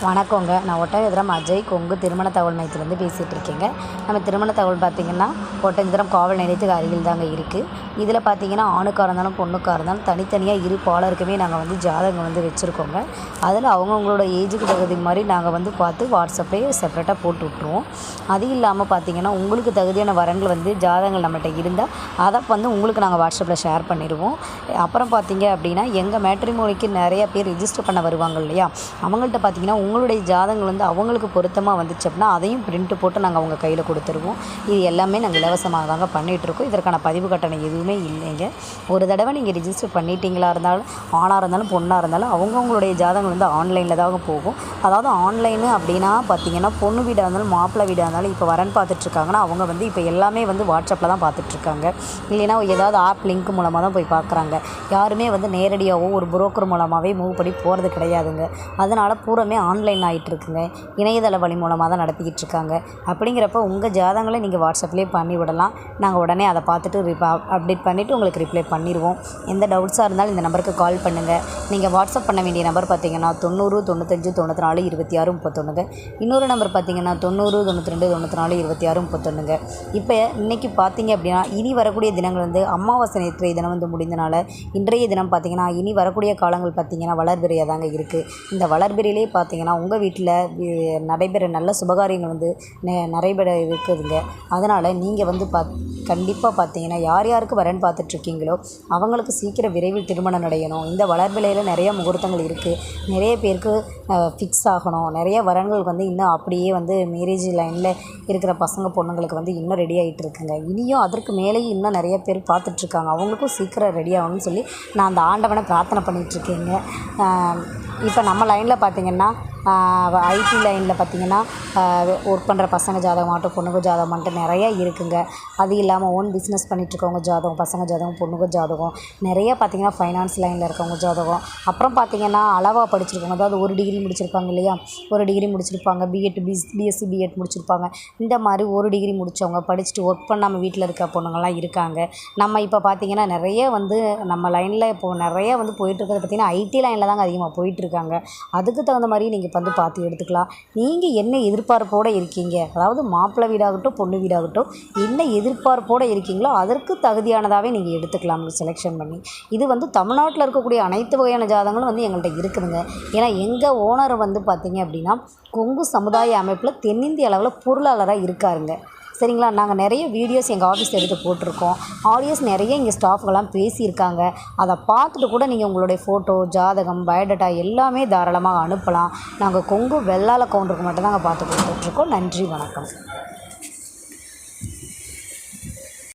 வணக்கங்க. நான் ஒட்டஞ்சத்திரம் அஜய் கொங்கு திருமண தகவல் மையத்திலேருந்து பேசிகிட்டு இருக்கேங்க. நம்ம திருமண தகவல் பார்த்திங்கன்னா ஒட்டஞ்சத்திரம் காவல் நிலையத்துக்கு அருகில் தாங்க இருக்குது. இதில் பார்த்திங்கன்னா ஆணுக்காக இருந்தாலும் பொண்ணுக்காக இருந்தாலும் தனித்தனியாக இரு பாலருக்குமே நாங்கள் வந்து ஜாதகம் வந்து வச்சுருக்கோங்க. அதில் அவங்கவுங்களோட ஏஜுக்கு தகுதி மாதிரி நாங்கள் பார்த்து வாட்ஸ்அப்லேயே செப்பரேட்டாக போட்டு விட்ருவோம். அது இல்லாமல் பார்த்திங்கன்னா உங்களுக்கு தகுதியான வரன்கள் ஜாதகங்கள் நம்மகிட்ட இருந்தால் அதை உங்களுக்கு நாங்கள் வாட்ஸ்அப்பில் ஷேர் பண்ணிடுவோம். அப்புறம் பார்த்திங்க அப்படின்னா எங்கள் மேட்ரிமோனிக்கு நிறைய பேர் ரிஜிஸ்டர் பண்ண வருவாங்க இல்லையா, அவங்கள்ட்ட பார்த்திங்கன்னா உங்களுடைய ஜாதகங்கள் அவங்களுக்கு பொருத்தமாக வந்துச்சு அப்படின்னா அதையும் பிரிண்ட் போட்டு நாங்கள் அவங்க கையில் கொடுத்துருவோம். இது எல்லாமே நாங்கள் இலவசமாக தாங்க பண்ணிகிட்ருக்கோம். இதற்கான பதிவு கட்டணம் எதுவுமே இல்லைங்க. ஒரு தடவை நீங்கள் ரிஜிஸ்டர் பண்ணிட்டீங்களா இருந்தாலும் ஆணாக இருந்தாலும் பொண்ணாக இருந்தாலும் அவங்கவுங்களுடைய ஜாதகங்கள் ஆன்லைனில் தாங்க போகும். அதாவது ஆன்லைனு அப்படின்னா பார்த்திங்கன்னா பொண்ணு வீடாக இருந்தாலும் மாப்பிள்ளை வீடாக இருந்தாலும் இப்போ வரன் பார்த்துட்ருக்காங்கன்னா அவங்க இப்போ எல்லாமே வாட்ஸ்அப்பில் தான் பார்த்துட்ருக்காங்க. இல்லைன்னா ஏதாவது ஆப் லிங்க் மூலமாக தான் போய் பார்க்குறாங்க. யாருமே நேரடியாகவோ ஒரு புரோக்கர் மூலமாகவே மூவ் பண்ணி போகிறது கிடையாதுங்க. அதனால் பூராமே ஆன்லைன் ஆகிட்டுருக்குங்க. இணையதள வழி மூலமாக தான் நடத்திக்கிட்டு இருக்காங்க. அப்படிங்கிறப்ப உங்கள் ஜாதகங்களை நீங்கள் வாட்ஸ்அப்லேயே பண்ணி விடலாம். நாங்கள் உடனே அதை பார்த்துட்டு அப்டேட் பண்ணிவிட்டு உங்களுக்கு ரிப்ளை பண்ணிடுவோம். எந்த டவுட்ஸாக இருந்தாலும் இந்த நம்பருக்கு கால் பண்ணுங்கள். நீங்கள் வாட்ஸ்அப் பண்ண வேண்டிய நம்பர் பார்த்திங்கன்னா 90 95 94 26 31. இன்னொரு நம்பர் பார்த்திங்கன்னா 90 92 94 26 31. இப்போ இன்றைக்கி பார்த்திங்க அப்படின்னா இனி வரக்கூடிய தினங்கள் அமாவாசை நேற்றைய தினம் முடிந்தனால இன்றைய தினம் பார்த்திங்கன்னா இனி வரக்கூடிய காலங்கள் பார்த்திங்கன்னா வளர்பிறையாக தாங்க இருக்குது. இந்த வளர்பிறையிலே பார்த்திங்கன்னா உங்கள் வீட்டில் நடைபெற நல்ல சுபகாரியங்கள் நடைபெற இருக்குதுங்க. அதனால் நீங்கள் கண்டிப்பாக பார்த்திங்கன்னா யார் யாருக்கு வரேன்னு பார்த்துட்ருக்கீங்களோ அவங்களுக்கு சீக்கிரம் விரைவில் திருமணம் அடையணும். இந்த வளர்பிறையில் நிறைய முகூர்த்தங்கள் இருக்குது. நிறைய பேருக்கு ஃபிக்ஸ் ஆகணும். நிறைய வரன்கள் இன்னும் அப்படியே மேரேஜ் லைனில் இருக்கிற பசங்க பொண்ணுங்களுக்கு இன்னும் ரெடி ஆகிட்டு இருக்குங்க. இனியும் அதற்கு மேலேயும் இன்னும் நிறைய பேர் பார்த்துட்ருக்காங்க. அவங்களுக்கும் சீக்கிரம் ரெடி ஆகணும்னு சொல்லி நான் அந்த ஆண்டவனை பிரார்த்தனை பண்ணிகிட்ருக்கேங்க. இப்போ நம்ம லைனில் பார்த்திங்கன்னா ஐடி லைனில் பார்த்திங்கன்னா ஒர்க் பண்ணுற பசங்க ஜாதகமாகட்டும் பொண்ணுங்க ஜாதகமாகட்டும் நிறையா இருக்குங்க. அது இல்லாமல் ஓன் பிஸ்னஸ் பண்ணிகிட்ருக்கவங்க ஜாதகம், பசங்க ஜாதகம், பொண்ணுங்க ஜாதகம், நிறையா பார்த்திங்கன்னா ஃபைனான்ஸ் லைனில் இருக்கவங்க ஜாதகம், அப்புறம் பார்த்திங்கன்னா அளவாக படிச்சிருக்கவங்க, அதாவது ஒரு டிகிரி முடிச்சிருப்பாங்க இல்லையா, ஒரு டிகிரி முடிச்சிருப்பாங்க, பிஎஸ்சி பிஎட் முடிச்சிருப்பாங்க. இந்த மாதிரி ஒரு டிகிரி முடித்தவங்க படிச்சுட்டு ஒர்க் பண்ணாமல் வீட்டில் இருக்க பொண்ணுங்கள்லாம் இருக்காங்க. நம்ம இப்போ பார்த்திங்கன்னா நிறைய நம்ம லைனில் இப்போது நிறையா போயிட்டுருக்கிறது பார்த்திங்கன்னா ஐடி லைனில் தாங்க அதிகமாக போயிட்டுருக்காங்க. அதுக்கு தகுந்த மாதிரி நீங்கள் பார்த்து எடுத்துக்கலாம். நீங்கள் என்ன எதிர்பார்ப்போடு இருக்கீங்க, அதாவது மாப்பிள்ளை வீடாகட்டும் பொண்ணு வீடாகட்டும் என்ன எதிர்பார்ப்போடு இருக்கீங்களோ அதற்கு தகுதியானதாகவே நீங்கள் எடுத்துக்கலாம் செலெக்ஷன் பண்ணி. இது தமிழ்நாட்டில் இருக்கக்கூடிய அனைத்து வகையான ஜாதகங்களும் எங்கள்கிட்ட இருக்குதுங்க. ஏன்னா எங்கள் ஓனர் பார்த்திங்க அப்படின்னா கொங்கு சமுதாய அமைப்பில் தென்னிந்திய அளவில் பொருளாளராக இருக்காருங்க. சரிங்களா. நாங்கள் நிறைய வீடியோஸ் எங்கள் ஆஃபீஸில் எடுத்து போட்டிருக்கோம். ஆடியோஸ் நிறைய இங்கே ஸ்டாஃப்கெல்லாம் பேசியிருக்காங்க. அதை பார்த்துட்டு கூட நீங்கள் உங்களுடைய ஃபோட்டோ, ஜாதகம், பயோடேட்டா எல்லாமே தாராளமாக அனுப்பலாம். நாங்கள் கொங்கு வெள்ளாள கவுண்டருக்கு மட்டும் தாங்க பார்த்து கொடுத்துட்ருக்கோம். நன்றி, வணக்கம்.